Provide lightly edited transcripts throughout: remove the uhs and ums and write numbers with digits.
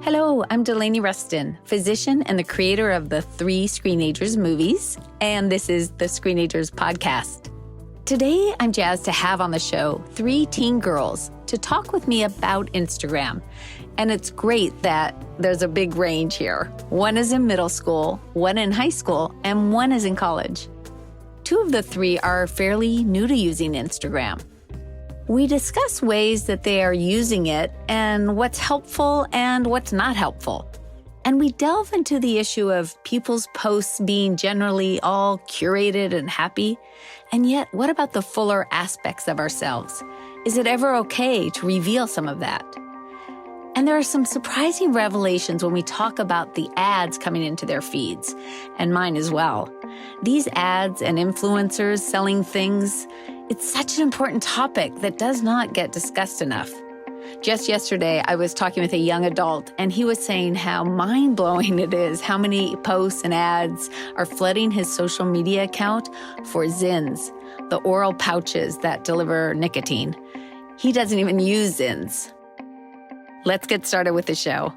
Hello, I'm Delaney Rustin, physician and the creator of the 3 Screenagers movies, and this is the Screenagers podcast. Today, I'm jazzed to have on the show 3 teen girls to talk with me about Instagram. And it's great that there's a big range here. One is in middle school, one in high school, and one is in college. 2 of the 3 are fairly new to using Instagram. We discuss ways that they are using it and what's helpful and what's not helpful. And we delve into the issue of people's posts being generally all curated and happy. And yet, what about the fuller aspects of ourselves? Is it ever okay to reveal some of that? And there are some surprising revelations when we talk about the ads coming into their feeds, and mine as well. These ads and influencers selling things, it's such an important topic that does not get discussed enough. Just yesterday, I was talking with a young adult, and he was saying how mind-blowing it is how many posts and ads are flooding his social media account for Zins, the oral pouches that deliver nicotine. He doesn't even use Zins. Let's get started with the show.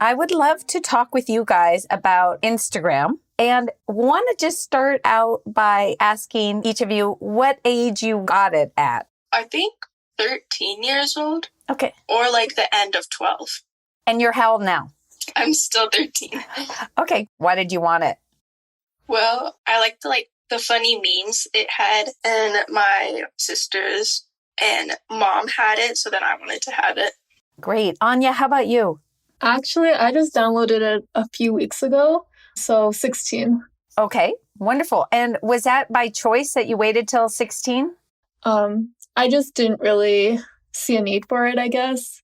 I would love to talk with you guys about Instagram. And want to just start out by asking each of you what age you got it at. I think 13 years old. Okay. Or like the end of 12. And you're how old now? I'm still 13. Okay. Why did you want it? Well, I liked the funny memes it had, and my sisters and mom had it, so then I wanted to have it. Great. Anya, how about you? Actually, I just downloaded it a few weeks ago. So 16. Okay, wonderful. And was that by choice that you waited till 16? I just didn't really see a need for it, I guess.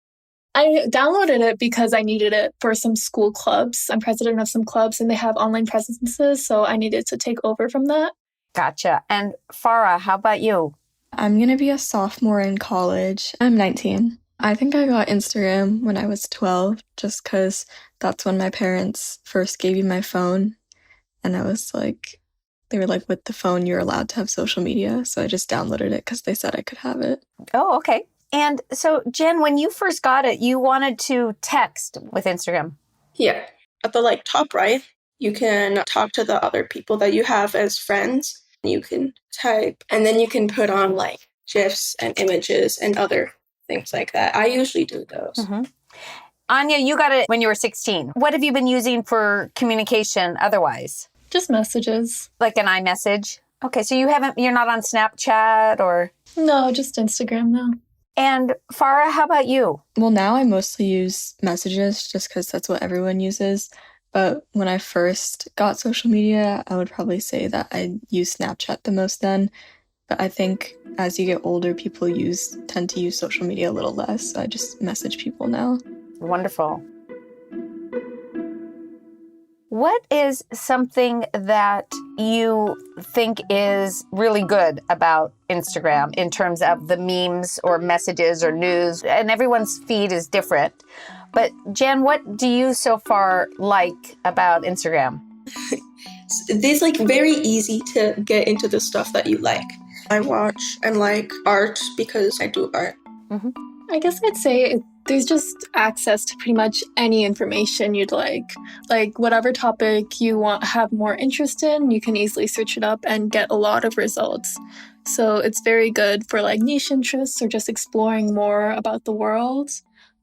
I downloaded it because I needed it for some school clubs. I'm president of some clubs and they have online presences, so I needed to take over from that. Gotcha. And Farah, how about you? I'm going to be a sophomore in college. I'm 19. I think I got Instagram when I was 12, just because that's when my parents first gave me my phone. And I was like, they were like, with the phone, you're allowed to have social media. So I just downloaded it because they said I could have it. Oh, okay. And so, Jen, when you first got it, you wanted to text with Instagram. Yeah. At the top right, you can talk to the other people that you have as friends. You can type, and then you can put on GIFs and images and other things like that. I usually do those. Mm-hmm. Anya, you got it when you were 16. What have you been using for communication otherwise? Just messages. Like an iMessage? Okay, so you're not on Snapchat or? No, just Instagram now. And Farah, how about you? Well, now I mostly use messages just because that's what everyone uses. But when I first got social media, I would probably say that I used Snapchat the most then. But I think as you get older, people tend to use social media a little less. So I just message people now. Wonderful. What is something that you think is really good about Instagram in terms of the memes or messages or news? And everyone's feed is different. But Jen, what do you so far like about Instagram? It's very easy to get into the stuff that you like. I watch and like art because I do art. Mm-hmm. I guess I'd say there's just access to pretty much any information you'd like. Like whatever topic you have more interest in, you can easily search it up and get a lot of results. So it's very good for niche interests or just exploring more about the world,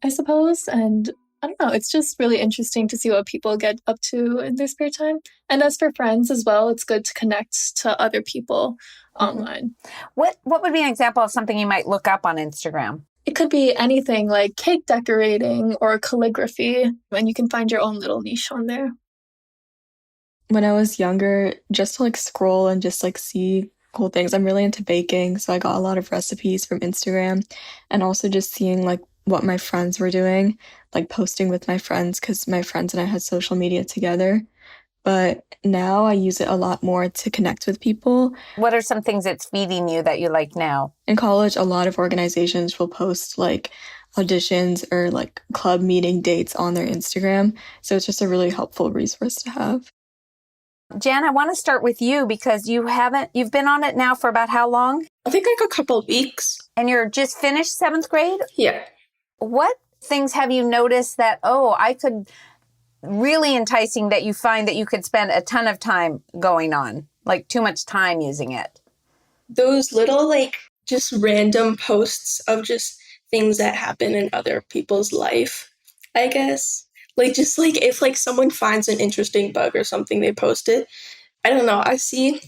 I suppose. And I don't know, it's just really interesting to see what people get up to in their spare time. And as for friends as well, it's good to connect to other people online. What would be an example of something you might look up on Instagram? It could be anything like cake decorating or calligraphy, and you can find your own little niche on there. When I was younger, just to scroll and just see cool things. I'm really into baking, so I got a lot of recipes from Instagram, and also just seeing what my friends were doing, posting with my friends because my friends and I had social media together. But now I use it a lot more to connect with people. What are some things it's feeding you that you like now? In college, a lot of organizations will post auditions or club meeting dates on their Instagram. So it's just a really helpful resource to have. Jan, I want to start with you because you've been on it now for about how long? I think a couple of weeks. And you're just finished 7th grade? Yeah. What things have you noticed that, I could really enticing that you find that you could spend a ton of time going on, like too much time using it? Those little, like, just random posts of just things that happen in other people's life, I guess. Like, just like if like someone finds an interesting bug or something, they post it. I don't know. I see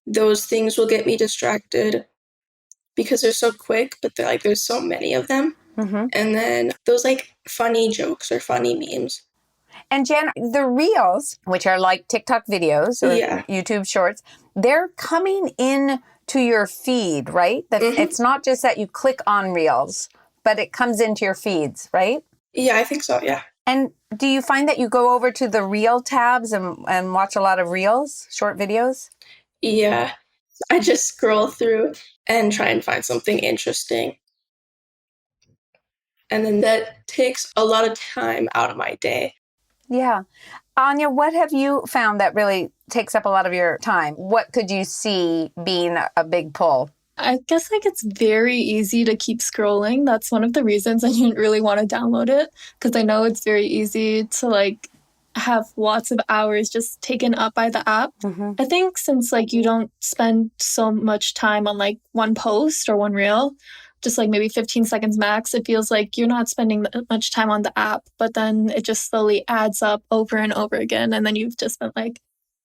those things will get me distracted because they're so quick, but they're like, there's so many of them. Mm-hmm. And then those like funny jokes or funny memes. And Jen, the Reels, which are like TikTok videos or YouTube Shorts, they're coming in to your feed, right? That It's not just that you click on Reels, but it comes into your feeds, right? Yeah, I think so, yeah. And do you find that you go over to the Reel tabs and watch a lot of Reels, short videos? Yeah, I just scroll through and try and find something interesting. And then that takes a lot of time out of my day. Yeah. Anya, what have you found that really takes up a lot of your time? What could you see being a big pull? I guess like it's very easy to keep scrolling. That's one of the reasons I didn't really want to download it, because I know it's very easy to like have lots of hours just taken up by the app. Mm-hmm. I think since like you don't spend so much time on like one post or one reel, just like maybe 15 seconds max, it feels like you're not spending that much time on the app, but then it just slowly adds up over and over again. And then you've just spent like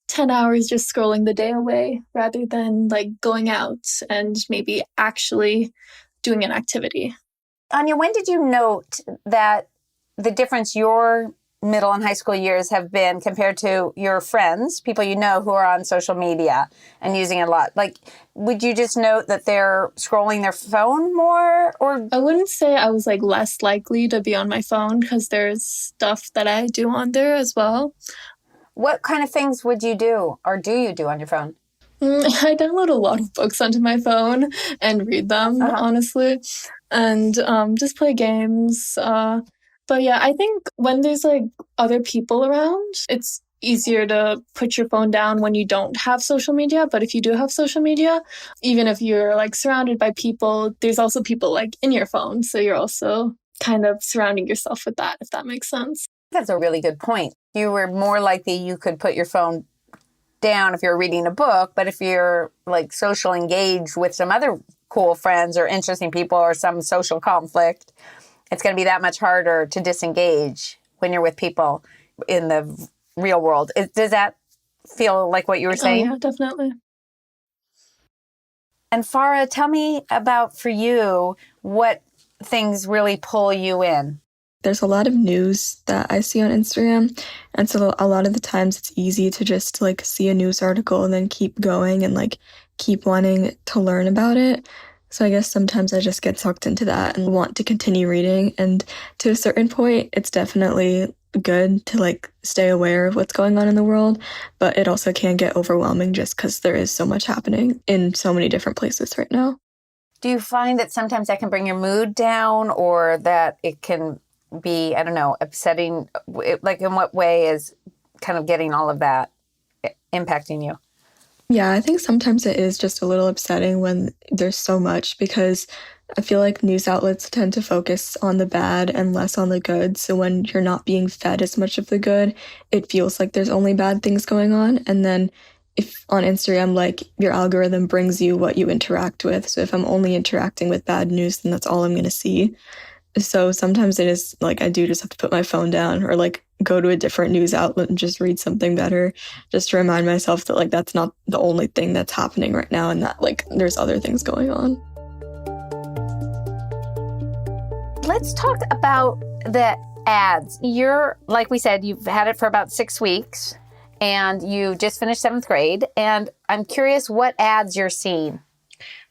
10 hours just scrolling the day away rather than like going out and maybe actually doing an activity. Anya, when did you note that the difference your middle and high school years have been compared to your friends, people you know who are on social media and using it a lot? Like, would you just note that they're scrolling their phone more? Or I wouldn't say I was like less likely to be on my phone, because there's stuff that I do on there as well. What kind of things would you do or do you do on your phone? I download a lot of books onto my phone and read them, honestly, and just play games. But yeah, I think when there's like other people around, it's easier to put your phone down when you don't have social media. But if you do have social media, even if you're like surrounded by people, there's also people like in your phone. So you're also kind of surrounding yourself with that, if that makes sense. That's a really good point. You were more likely you could put your phone down if you're reading a book, but if you're like social engaged with some other cool friends or interesting people or some social conflict, it's going to be that much harder to disengage when you're with people in the real world. Does that feel like what you were saying? Oh, yeah, definitely. And Farah, tell me about, for you, what things really pull you in. There's a lot of news that I see on Instagram, and so a lot of the times it's easy to just like see a news article and then keep going and like keep wanting to learn about it. So I guess sometimes I just get sucked into that and want to continue reading. And to a certain point, it's definitely good to like stay aware of what's going on in the world, but it also can get overwhelming just because there is so much happening in so many different places right now. Do you find that sometimes that can bring your mood down, or that it can be, I don't know, upsetting? Like, in what way is kind of getting all of that impacting you? Yeah, I think sometimes it is just a little upsetting when there's so much, because I feel like news outlets tend to focus on the bad and less on the good. So when you're not being fed as much of the good, it feels like there's only bad things going on. And then if on Instagram, like, your algorithm brings you what you interact with. So if I'm only interacting with bad news, then that's all I'm going to see. So sometimes it is like I do just have to put my phone down or like go to a different news outlet and just read something better, just to remind myself that like that's not the only thing that's happening right now, and that like there's other things going on. Let's talk about the ads. You're, like we said, you've had it for about 6 weeks and you just finished 7th grade. And I'm curious what ads you're seeing.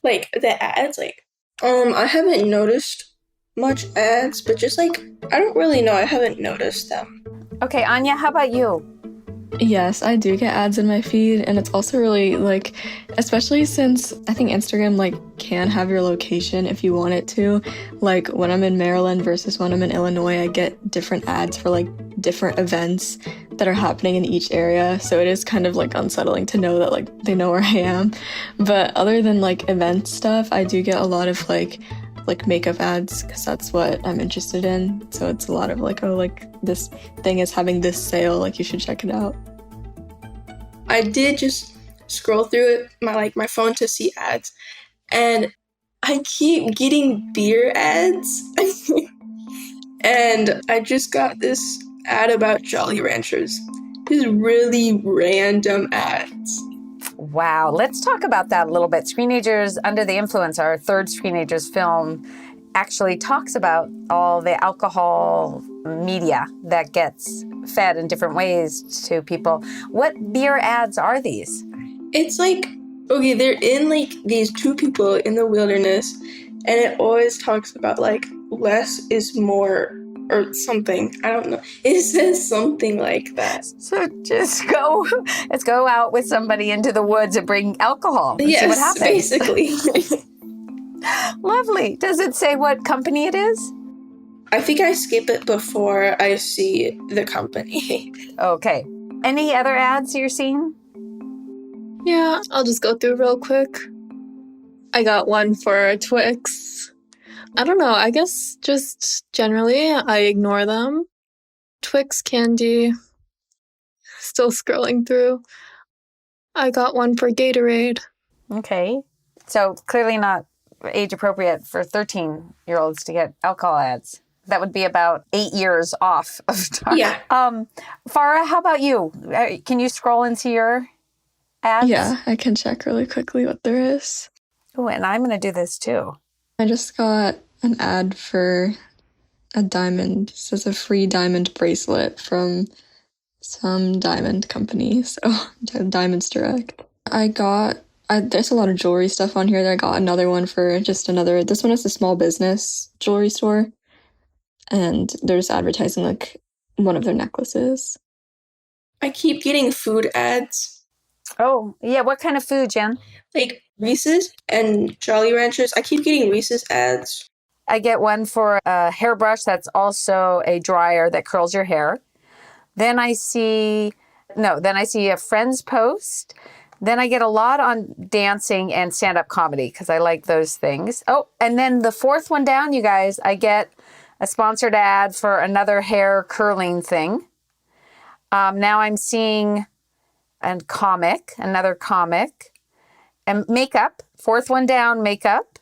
Like the ads, like, I haven't noticed much ads, but just like, I don't really know. I haven't noticed them. Okay, Anya, how about you? Yes, I do get ads in my feed, and it's also really like, especially since I think Instagram like can have your location if you want it to. Like when I'm in Maryland versus when I'm in Illinois, I get different ads for like different events that are happening in each area. So it is kind of like unsettling to know that like they know where I am. But other than like event stuff, I do get a lot of like like makeup ads because that's what I'm interested in. So it's a lot of like, oh, like this thing is having this sale, like you should check it out. I did just scroll through my phone to see ads, and I keep getting beer ads. And I just got this ad about Jolly Ranchers. These really random ads. Wow. Let's talk about that a little bit. Screenagers Under the Influence, our third Screenagers film, actually talks about all the alcohol media that gets fed in different ways to people. What beer ads are these? It's like, okay, they're in like these two people in the wilderness, and it always talks about like less is more or something. I don't know. It says something like that. So let's go out with somebody into the woods and bring alcohol and see what happens. Basically. Lovely. Does it say what company it is? I think I skip it before I see the company. Okay. Any other ads you're seeing? Yeah, I'll just go through real quick. I got one for Twix. I don't know, I guess just generally I ignore them. Twix candy. Still scrolling through. I got one for Gatorade. Okay. So clearly not age appropriate for 13-year-olds to get alcohol ads. That would be about 8 years off of time. Yeah. Farah, how about you? Can you scroll into your ads? Yeah, I can check really quickly what there is. Oh, and I'm going to do this too. I just got an ad for a diamond. It says a free diamond bracelet from some diamond company. So, Diamonds Direct. There's a lot of jewelry stuff on here. I got another one for this one is a small business jewelry store. And they're just advertising like one of their necklaces. I keep getting food ads. Oh, yeah. What kind of food, Jen? Like Reese's and Jolly Ranchers. I keep getting Reese's ads. I get one for a hairbrush that's also a dryer that curls your hair. Then I see a friend's post. Then I get a lot on dancing and stand-up comedy because I like those things. Oh, and then the fourth one down, you guys, I get a sponsored ad for another hair curling thing. Now I'm seeing another comic. And makeup, fourth one down, makeup.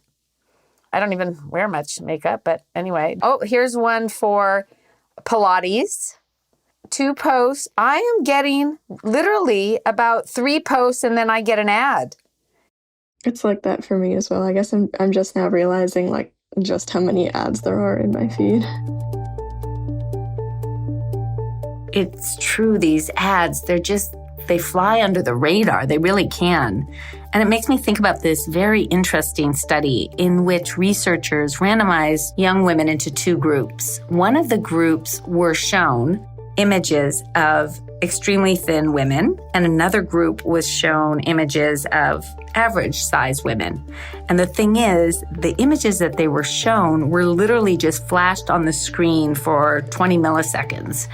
I don't even wear much makeup, but anyway. Oh, here's one for Pilates. 2 posts. I am getting literally about 3 posts and then I get an ad. It's like that for me as well. I guess I'm just now realizing like just how many ads there are in my feed. It's true, these ads, they fly under the radar. They really can. And it makes me think about this very interesting study in which researchers randomized young women into 2 groups. One of the groups were shown images of extremely thin women, and another group was shown images of average-sized women. And the thing is, the images that they were shown were literally just flashed on the screen for 20 milliseconds.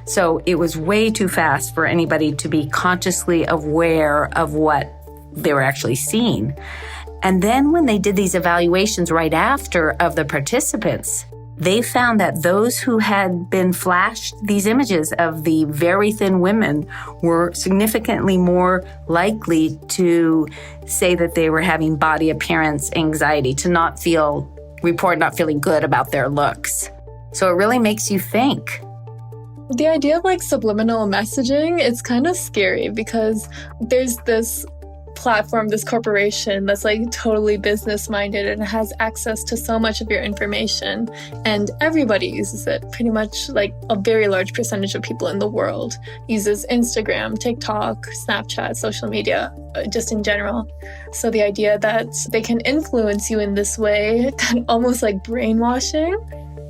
So it was way too fast for anybody to be consciously aware of what they were actually seeing. And then when they did these evaluations right after of the participants, they found that those who had been flashed these images of the very thin women were significantly more likely to say that they were having body appearance anxiety, to report not feeling good about their looks. So it really makes you think. The idea of like subliminal messaging, it's kind of scary because there's this platform, this corporation that's like totally business minded and has access to so much of your information, and everybody uses it. Pretty much like a very large percentage of people in the world uses Instagram, TikTok, Snapchat, social media, just in general. So the idea that they can influence you in this way, almost like brainwashing,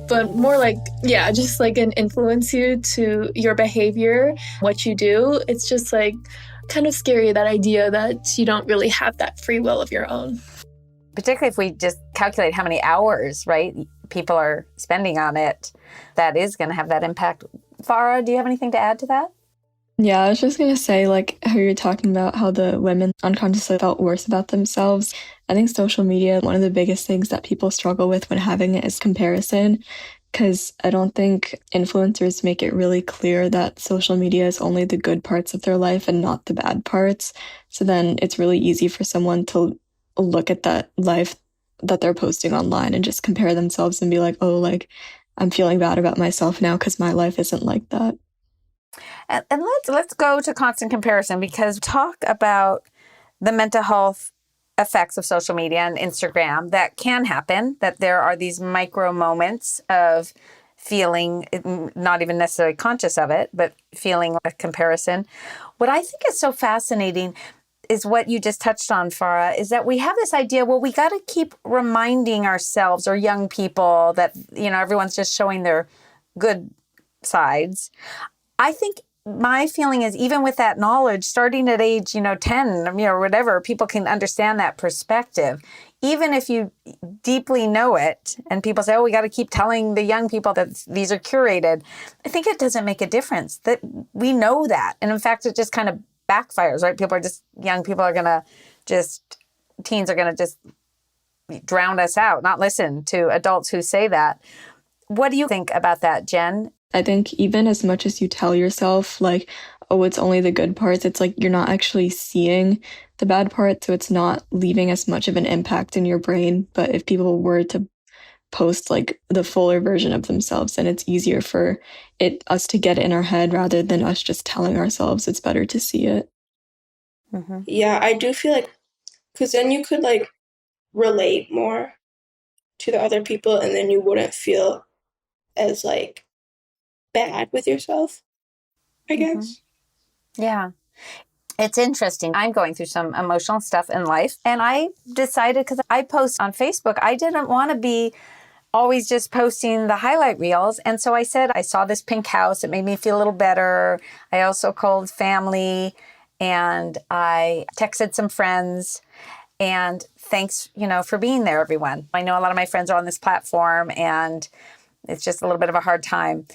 but more like, yeah, just like an influence you to your behavior, what you do. It's just like kind of scary, that idea that you don't really have that free will of your own. Particularly if we just calculate how many hours, right, people are spending on it, that is going to have that impact. Farah, do you have anything to add to that? Yeah, I was just gonna say, like, how you're talking about how the women unconsciously felt worse about themselves. I think social media, one of the biggest things that people struggle with when having it is comparison, because I don't think influencers make it really clear that social media is only the good parts of their life and not the bad parts. So then it's really easy for someone to look at that life that they're posting online and just compare themselves and be like, oh, like, I'm feeling bad about myself now because my life isn't like that. And let's go to constant comparison, because talk about the mental health effects of social media and Instagram that can happen, that there are these micro moments of feeling, not even necessarily conscious of it, but feeling a comparison. What I think is so fascinating is what you just touched on, Farah, is that we have this idea, well, we got to keep reminding ourselves, or young people, that, everyone's just showing their good sides. I think my feeling is, even with that knowledge, starting at age, 10, or whatever, people can understand that perspective. Even if you deeply know it and people say, oh, we got to keep telling the young people that these are curated. I think it doesn't make a difference, that we know that. And in fact, it just kind of backfires, right? Young people are going to teens are going to just drown us out, not listen to adults who say that. What do you think about that, Jen? I think even as much as you tell yourself, like, oh, it's only the good parts, it's like you're not actually seeing the bad parts, so it's not leaving as much of an impact in your brain. But if people were to post like the fuller version of themselves, then it's easier for us to get it in our head rather than us just telling ourselves. It's better to see it. Mm-hmm. Yeah, I do feel like, because then you could like relate more to the other people, and then you wouldn't feel as like bad with yourself, I guess. Yeah. It's interesting. I'm going through some emotional stuff in life, and I decided, because I post on Facebook, I didn't want to be always just posting the highlight reels. And so I said, I saw this pink house. It made me feel a little better. I also called family, and I texted some friends. And thanks, for being there, everyone. I know a lot of my friends are on this platform, and it's just a little bit of a hard time.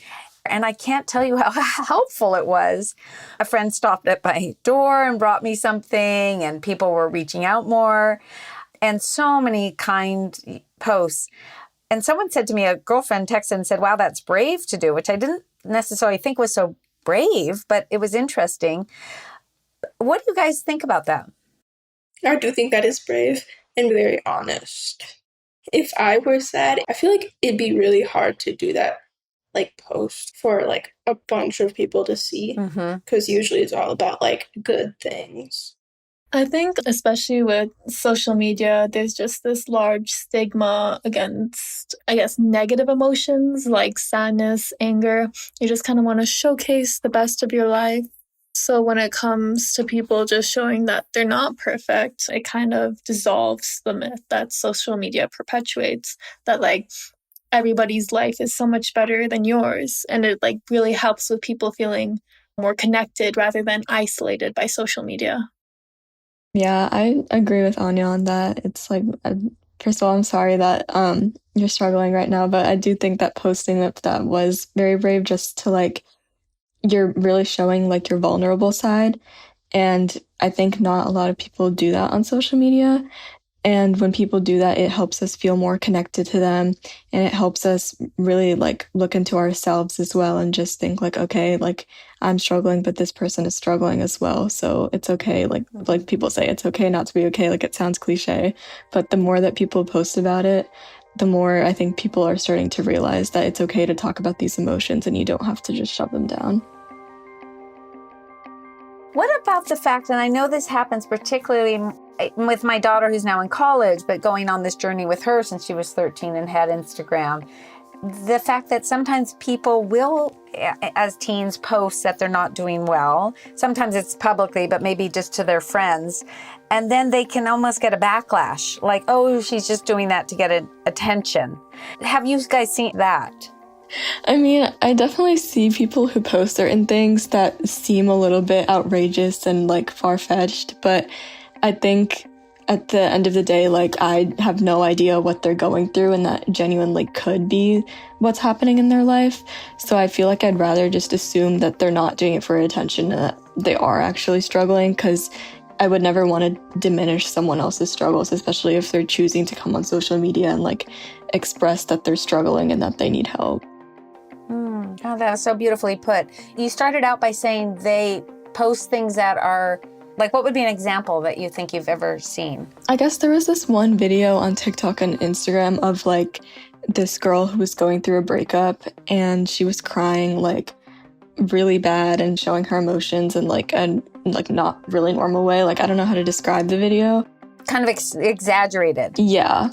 And I can't tell you how helpful it was. A friend stopped at my door and brought me something, and people were reaching out more, and so many kind posts. And someone said to me, a girlfriend texted and said, wow, that's brave to do, which I didn't necessarily think was so brave, but it was interesting. What do you guys think about that? I do think that is brave and very honest. If I were sad, I feel like it'd be really hard to do that, like post for like a bunch of people to see, because usually it's all about like good things. I think especially with social media, there's just this large stigma against, I guess, negative emotions like sadness, anger. You just kind of want to showcase the best of your life. So when it comes to people just showing that they're not perfect, it kind of dissolves the myth that social media perpetuates, that like everybody's life is so much better than yours. And it like really helps with people feeling more connected rather than isolated by social media. Yeah, I agree with Anya on that. It's like, first of all, I'm sorry that you're struggling right now, but I do think that posting that was very brave, just to like, you're really showing like your vulnerable side. And I think not a lot of people do that on social media. And when people do that, it helps us feel more connected to them. And it helps us really like look into ourselves as well and just think like, okay, like I'm struggling, but this person is struggling as well. So it's okay. Like people say, it's okay not to be okay. Like it sounds cliche, but the more that people post about it, the more I think people are starting to realize that it's okay to talk about these emotions and you don't have to just shove them down. What about the fact, and I know this happens particularly with my daughter who's now in college, but going on this journey with her since she was 13 and had Instagram, the fact that sometimes people will, as teens, post that they're not doing well. Sometimes it's publicly, but maybe just to their friends. And then they can almost get a backlash, like, oh, she's just doing that to get attention. Have you guys seen that? I mean, I definitely see people who post certain things that seem a little bit outrageous and like far-fetched, but I think at the end of the day, like, I have no idea what they're going through, and that genuinely could be what's happening in their life. So I feel like I'd rather just assume that they're not doing it for attention and that they are actually struggling, because I would never want to diminish someone else's struggles, especially if they're choosing to come on social media and like express that they're struggling and that they need help. Oh, that was so beautifully put. You started out by saying they post things that are, like, what would be an example that you think you've ever seen? I guess there was this one video on TikTok and Instagram of like this girl who was going through a breakup, and she was crying like really bad and showing her emotions in like a not really normal way. Like, I don't know how to describe the video. Kind of exaggerated. Yeah.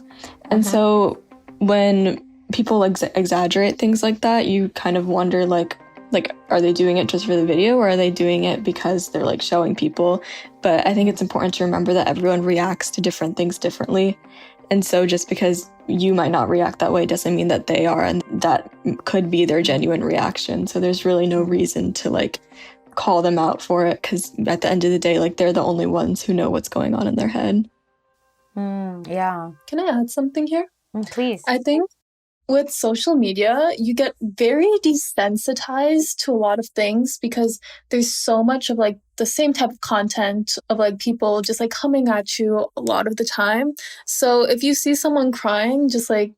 And so when people exaggerate things like that, you kind of wonder like, are they doing it just for the video, or are they doing it because they're like showing people? But I think it's important to remember that everyone reacts to different things differently. And so just because you might not react that way doesn't mean that they are, and that could be their genuine reaction. So there's really no reason to like call them out for it, because at the end of the day, like, they're the only ones who know what's going on in their head. Yeah. Can I add something here? Please. I think with social media, you get very desensitized to a lot of things because there's so much of like the same type of content of like people just like coming at you a lot of the time. So if you see someone crying, just like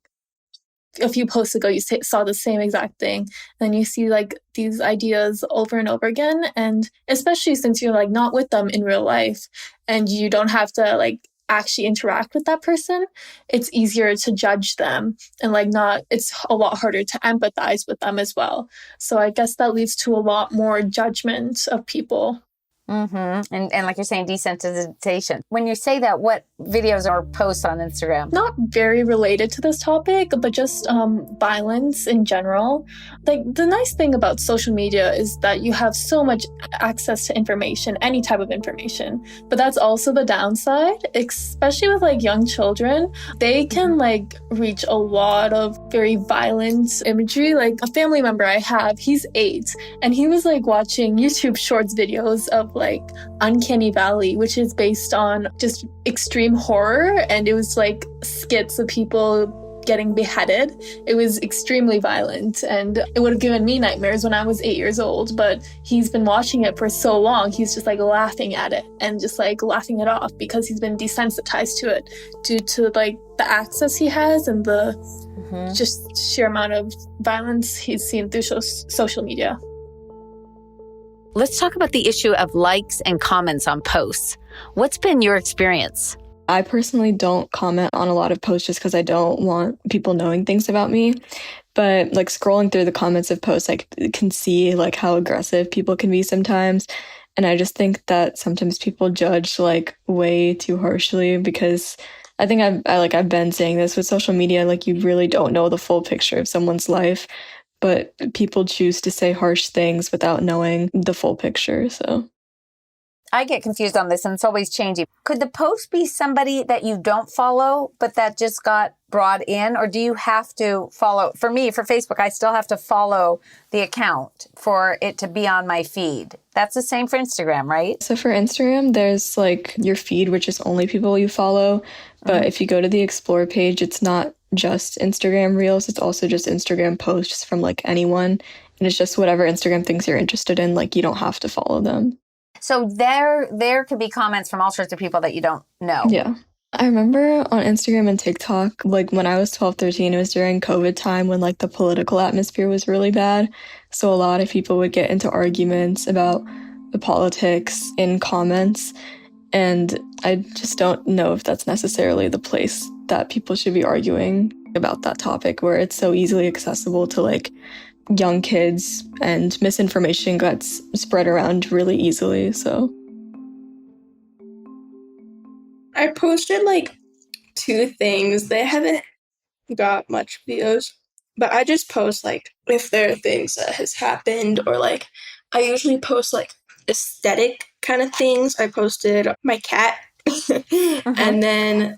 a few posts ago, you saw the same exact thing, then you see like these ideas over and over again. And especially since you're like not with them in real life and you don't have to like actually interact with that person, it's easier to judge them and like it's a lot harder to empathize with them as well. So I guess that leads to a lot more judgment of people. And like you're saying, desensitization. When you say that, what videos or posts on Instagram? Not very related to this topic, but just violence in general. Like, the nice thing about social media is that you have so much access to information, any type of information. But that's also the downside, especially with like young children. They can like reach a lot of very violent imagery. Like, a family member I have, he's 8, and he was like watching YouTube Shorts videos of like Uncanny Valley, which is based on just extreme horror, and it was like skits of people getting beheaded. It was extremely violent, and it would have given me nightmares when I was 8 years old, but he's been watching it for so long, he's just like laughing at it and just like laughing it off because he's been desensitized to it due to like the access he has and the just sheer amount of violence he's seen through social media. Let's talk about the issue of likes and comments on posts. What's been your experience? I personally don't comment on a lot of posts just because I don't want people knowing things about me. But like scrolling through the comments of posts, I can see like how aggressive people can be sometimes. And I just think that sometimes people judge like way too harshly, because I think I've been saying this with social media, like, you really don't know the full picture of someone's life, but people choose to say harsh things without knowing the full picture. So I get confused on this, and it's always changing. Could the post be somebody that you don't follow, but that just got brought in? Or do you have to follow? For me, for Facebook, I still have to follow the account for it to be on my feed. That's the same for Instagram, right? So for Instagram, there's like your feed, which is only people you follow. But if you go to the Explore page, it's not just Instagram Reels. It's also just Instagram posts from like anyone. And it's just whatever Instagram thinks you're interested in. Like, you don't have to follow them. So there could be comments from all sorts of people that you don't know. Yeah. I remember on Instagram and TikTok, like when I was 12, 13, it was during COVID time when like the political atmosphere was really bad. So a lot of people would get into arguments about the politics in comments. And I just don't know if that's necessarily the place that people should be arguing about that topic, where it's so easily accessible to like young kids and misinformation gets spread around really easily. So I posted like 2 things. They haven't got much views, but I just post like if there are things that has happened, or like I usually post like aesthetic kind of things. I posted my cat and then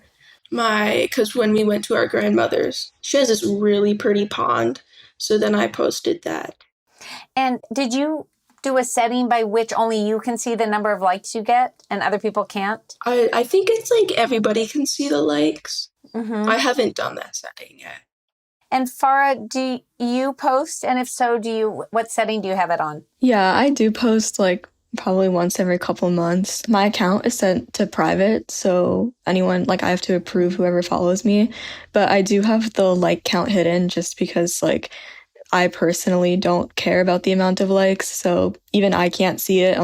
because when we went to our grandmother's, she has this really pretty pond. So then I posted that. And did you do a setting by which only you can see the number of likes you get and other people can't? I think it's like everybody can see the likes. Mm-hmm. I haven't done that setting yet. And Farah, do you post? And if so, what setting do you have it on? Yeah, I do post like probably once every couple months. My account is set to private, so anyone, like I have to approve whoever follows me. But I do have the like count hidden just because like I personally don't care about the amount of likes. So even I can't see it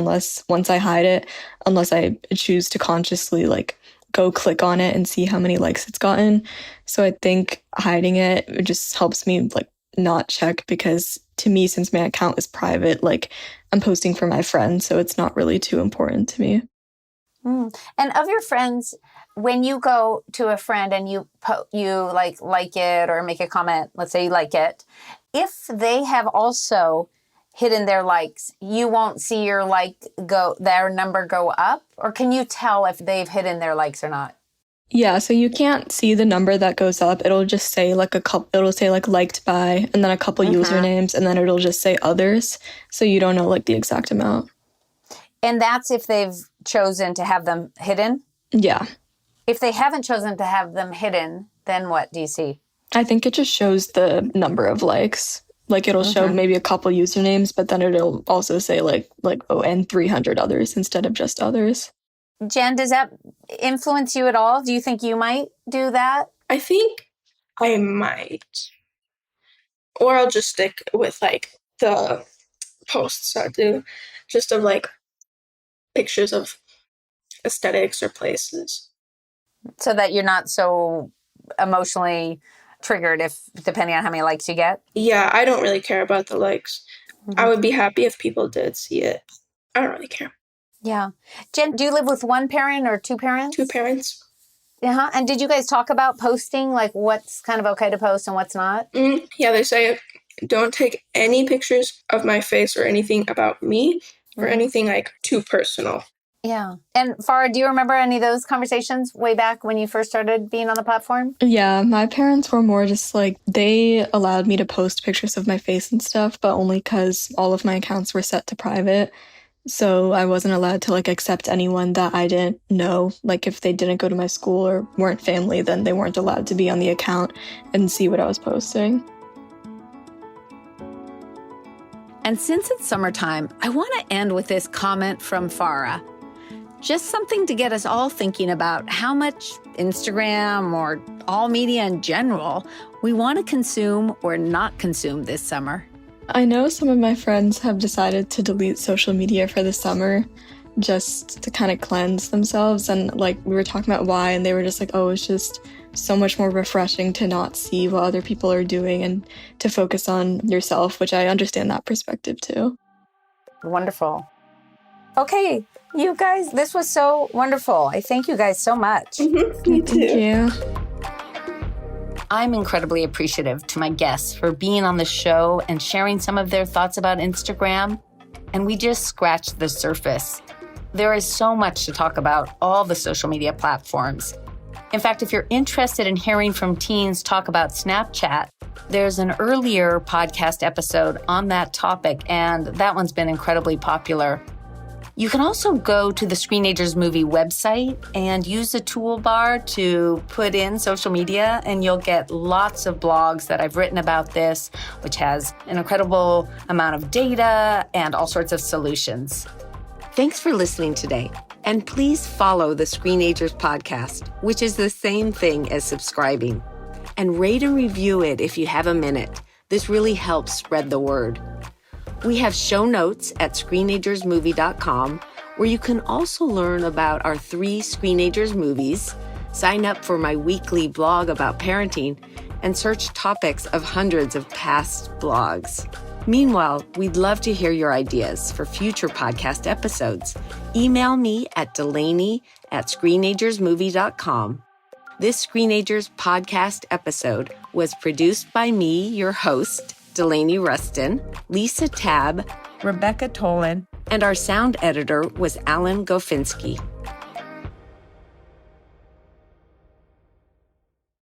once I hide it, unless I choose to consciously like go click on it and see how many likes it's gotten. So I think hiding it just helps me like not check, because to me, since my account is private, like I'm posting for my friends, so it's not really too important to me. And of your friends, when you go to a friend and you like it or make a comment, let's say you like it, if they have also hidden their likes, you won't see their number go up? Or can you tell if they've hidden their likes or not? Yeah, so you can't see the number that goes up. It'll just say like it'll say like liked by, and then a couple usernames, and then it'll just say others. So you don't know like the exact amount. And that's if they've chosen to have them hidden? Yeah. If they haven't chosen to have them hidden, then what do you see? I think it just shows the number of likes. Like it'll show maybe a couple usernames, but then it'll also say like and 300 others instead of just others. Jen, does that influence you at all? Do you think you might do that? I think I might. Or I'll just stick with like the posts I do, just of like pictures of aesthetics or places. So that you're not so emotionally triggered depending on how many likes you get? Yeah, I don't really care about the likes. I would be happy if people did see it. I don't really care. Yeah. Jen, do you live with one parent or two parents? Two parents. Uh-huh. And did you guys talk about posting, like what's kind of okay to post and what's not? Yeah, they say don't take any pictures of my face or anything about me or anything like too personal. Yeah. And Farah, do you remember any of those conversations way back when you first started being on the platform? Yeah, my parents were more just like, they allowed me to post pictures of my face and stuff, but only because all of my accounts were set to private. So I wasn't allowed to like accept anyone that I didn't know. Like if they didn't go to my school or weren't family, then they weren't allowed to be on the account and see what I was posting. And since it's summertime, I want to end with this comment from Farah. Just something to get us all thinking about how much Instagram or all media in general we want to consume or not consume this summer. I know some of my friends have decided to delete social media for the summer just to kind of cleanse themselves. And like we were talking about why, and they were just like, oh, it's just so much more refreshing to not see what other people are doing and to focus on yourself, which I understand that perspective too. Wonderful. Okay, you guys, this was so wonderful. I thank you guys so much. Me too. Thank you. I'm incredibly appreciative to my guests for being on the show and sharing some of their thoughts about Instagram. And we just scratched the surface. There is so much to talk about all the social media platforms. In fact, if you're interested in hearing from teens talk about Snapchat, there's an earlier podcast episode on that topic, and that one's been incredibly popular. You can also go to the Screenagers movie website and use the toolbar to put in social media, and you'll get lots of blogs that I've written about this, which has an incredible amount of data and all sorts of solutions. Thanks for listening today. And please follow the Screenagers podcast, which is the same thing as subscribing. And rate and review it if you have a minute. This really helps spread the word. We have show notes at screenagersmovie.com, where you can also learn about our 3 Screenagers movies, sign up for my weekly blog about parenting, and search topics of hundreds of past blogs. Meanwhile, we'd love to hear your ideas for future podcast episodes. Email me at delaney@screenagersmovie.com. This Screenagers podcast episode was produced by me, your host, Delaney Rustin, Lisa Tabb, Rebecca Tolan, and our sound editor was Alan Gofinski.